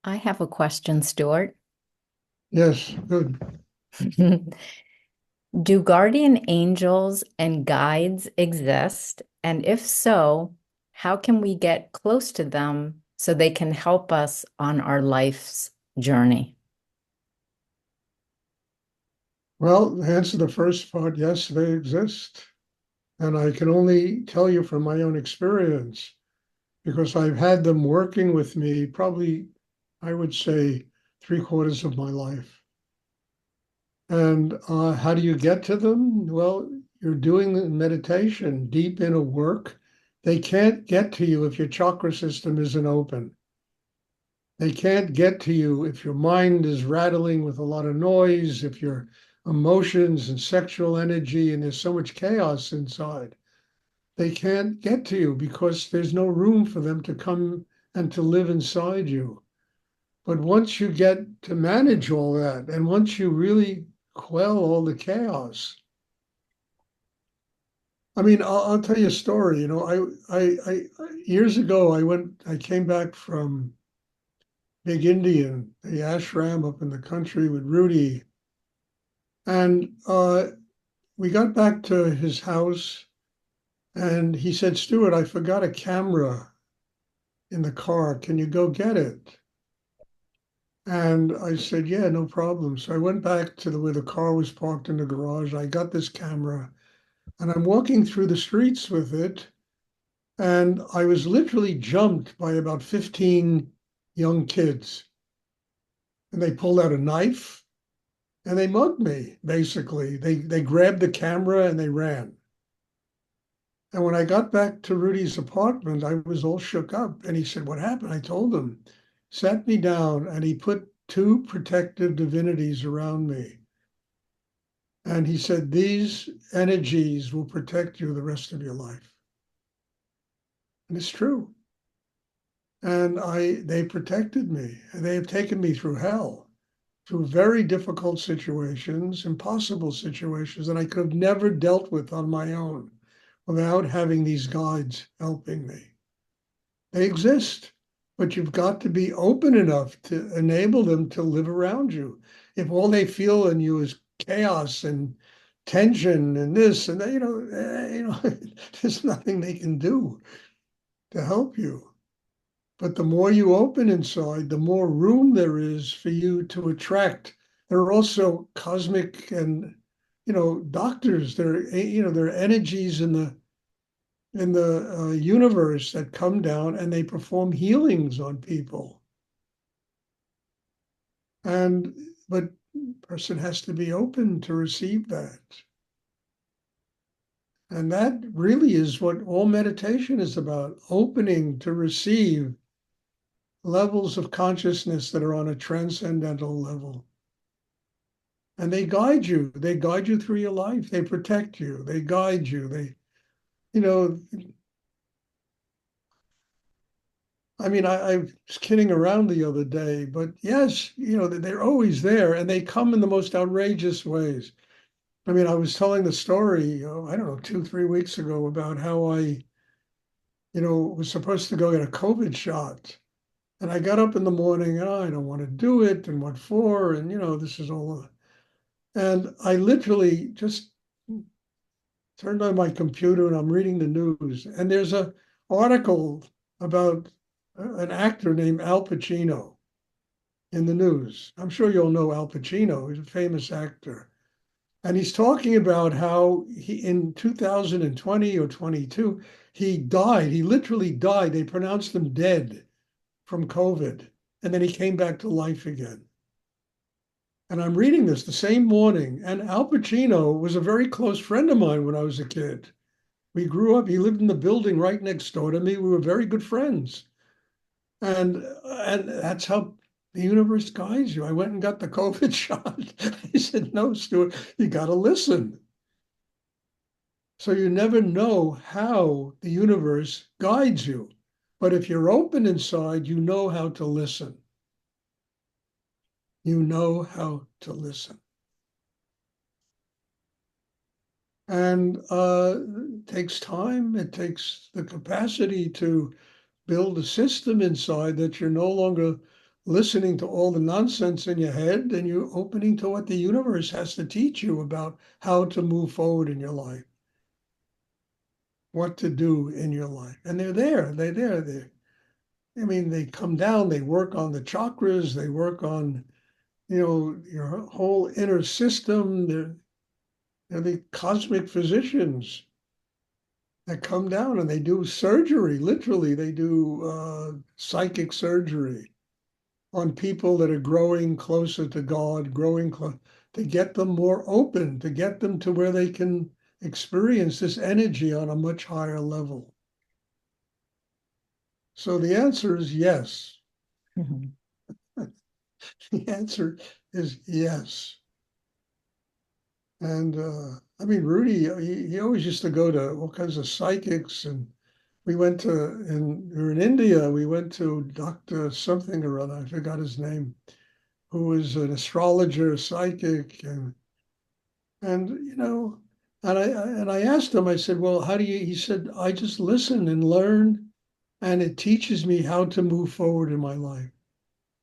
I have a question, Stuart. Yes, good. Do guardian angels and guides exist? And if so, how can we get close to them so they can help us on our life's journey? Well, to answer the first part, yes, they exist. And I can only tell you from my own experience because I've had them working with me probably, I would say, three-quarters of my life. And how do you get to them? Well, you're doing the meditation, deep inner work. They can't get to you if your chakra system isn't open. They can't get to you if your mind is rattling with a lot of noise, if your emotions and sexual energy, and there's so much chaos inside. They can't get to you because there's no room for them to come and to live inside you. But once you get to manage all that, and once you really quell all the chaos, I mean, I'll tell you a story. Years ago, I came back from Big Indian, the ashram up in the country with Rudy. And we got back to his house and he said, Stuart, I forgot a camera in the car. Can you go get it? And I said, yeah, no problem. So I went back to where the car was parked in the garage. I got this camera and I'm walking through the streets with it. And I was literally jumped by about 15 young kids. And they pulled out a knife and they mugged me, basically. They grabbed the camera and they ran. And when I got back to Rudy's apartment, I was all shook up. And he said, what happened? I told him, sat me down, and he put two protective divinities around me. And he said, these energies will protect you the rest of your life. And it's true. And they protected me. And they have taken me through hell, through very difficult situations, impossible situations that I could have never dealt with on my own without having these guides helping me. They exist, but you've got to be open enough to enable them to live around you. If all they feel in you is chaos and tension and this and that, there's nothing they can do to help you. But the more you open inside, the more room there is for you to attract. There are also cosmic and doctors. There are energies in the universe that come down and they perform healings on people. And but person has to be open to receive that. And that really is what all meditation is about, opening to receive levels of consciousness that are on a transcendental level. And they guide you. They guide you through your life. They protect you. They guide you. You know, I was kidding around the other day, but yes, they're always there and they come in the most outrageous ways. I was telling the story, I don't know, 2, 3 weeks ago about how was supposed to go get a COVID shot. And I got up in the morning and I don't want to do it and what for? And, this is all. And I literally just turned on my computer and I'm reading the news. And there's a article about an actor named Al Pacino in the news. I'm sure you'll know Al Pacino. He's a famous actor. And he's talking about how he in 2020 or 22, he died. He literally died. They pronounced him dead from COVID. And then he came back to life again. And I'm reading this the same morning. And Al Pacino was a very close friend of mine when I was a kid. We grew up, he lived in the building right next door to me. We were very good friends. And that's how the universe guides you. I went and got the COVID shot. He said, no, Stuart, you got to listen. So you never know how the universe guides you. But if you're open inside, you know how to listen. You know how to listen. And it takes time, it takes the capacity to build a system inside that you're no longer listening to all the nonsense in your head and you're opening to what the universe has to teach you about how to move forward in your life, what to do in your life. And they're there, they're there. I mean, they come down, they work on the chakras, they work on, your whole inner system. They're the cosmic physicians that come down and they do surgery. Literally, they do psychic surgery on people that are growing closer to God, to get them more open, to get them to where they can experience this energy on a much higher level. So the answer is yes. Mhm. The answer is yes. And I mean, Rudy, he always used to go to all kinds of psychics. And we were in India, we went to Dr. something or other, I forgot his name, who was an astrologer, psychic, and I asked him, I said, well, how do you, he said, I just listen and learn, and it teaches me how to move forward in my life.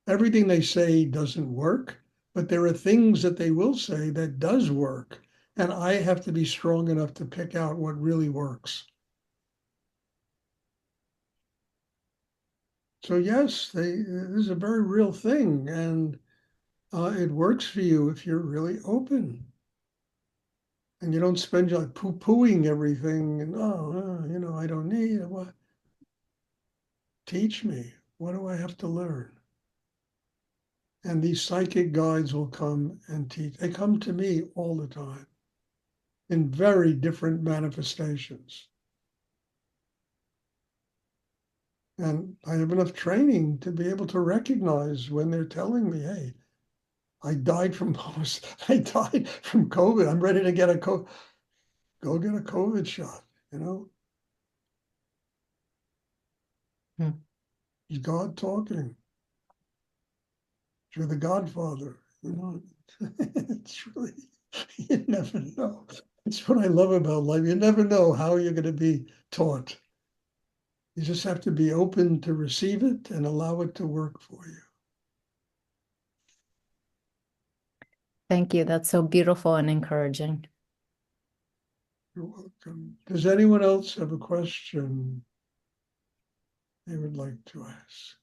Everything they say doesn't work, but there are things that they will say that does work. And I have to be strong enough to pick out what really works. So yes, this is a very real thing, and it works for you if you're really open and you don't spend your life poo-pooing everything and I don't need it. What? Teach me. What do I have to learn? And these psychic guides will come and teach. They come to me all the time in very different manifestations. And I have enough training to be able to recognize when they're telling me, hey, I died from I died from COVID. I'm ready to get go get a COVID shot, you know? Hmm. Is God talking? You're the Godfather, you know? It's really, you never know. It's what I love about life. You never know how you're going to be taught. You just have to be open to receive it and allow it to work for you. Thank you. That's so beautiful and encouraging. You're welcome. Does anyone else have a question they would like to ask?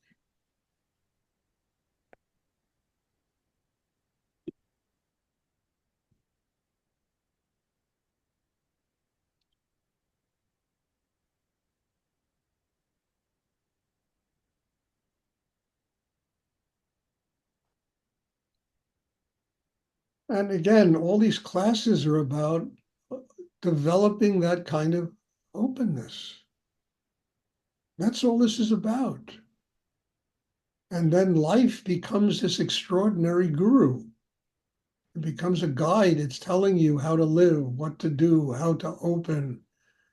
And again, all these classes are about developing that kind of openness. That's all this is about. And then life becomes this extraordinary guru. It becomes a guide. It's telling you how to live, what to do, how to open,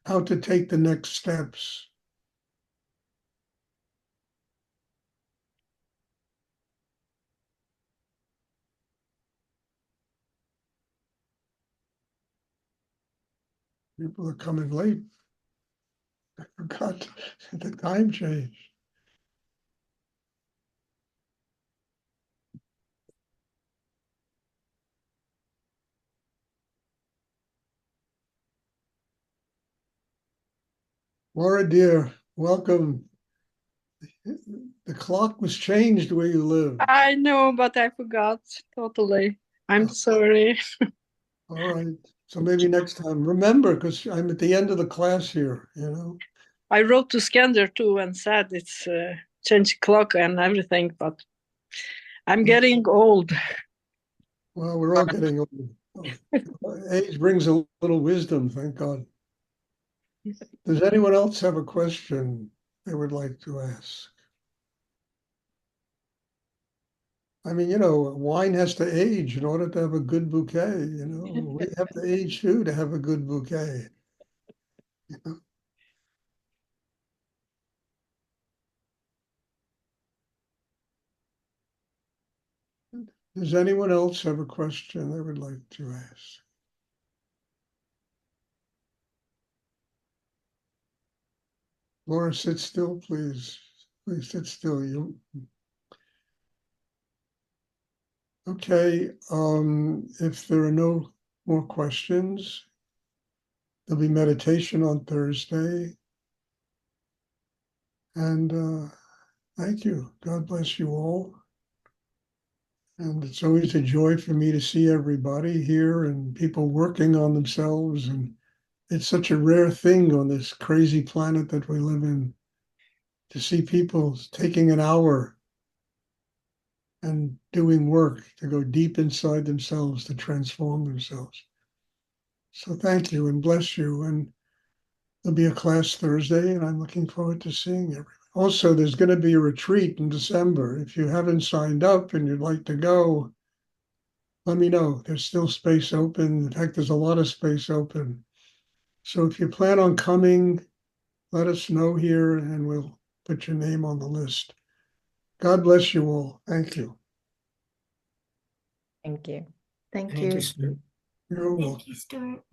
how to take the next steps. People are coming late. I forgot the time change. Laura, dear, welcome. The clock was changed where you live. I know, but I forgot totally. I'm Oh, sorry. all right. So maybe next time. Remember, because I'm at the end of the class here, you know. I wrote to Skander too and said it's change clock and everything, but I'm getting old. Well, we're all getting old. Age brings a little wisdom, thank God. Does anyone else have a question they would like to ask? I mean, wine has to age in order to have a good bouquet, you know. We have to age too to have a good bouquet. You know? Does anyone else have a question they would like to ask? Laura, sit still, please. Please sit still. Okay, if there are no more questions, there'll be meditation on Thursday. And thank you. God bless you all. And it's always a joy for me to see everybody here and people working on themselves. And it's such a rare thing on this crazy planet that we live in to see people taking an hour and doing work to go deep inside themselves to transform themselves. So thank you and bless you. And there'll be a class Thursday, and I'm looking forward to seeing everyone. Also, there's going to be a retreat in December. If you haven't signed up and you'd like to go, let me know. There's still space open. In fact, there's a lot of space open. So if you plan on coming, let us know here and we'll put your name on the list. God bless you all. Thank you. Thank you. Thank Thank you, you. Stuart. You're welcome. Thank you, Stuart.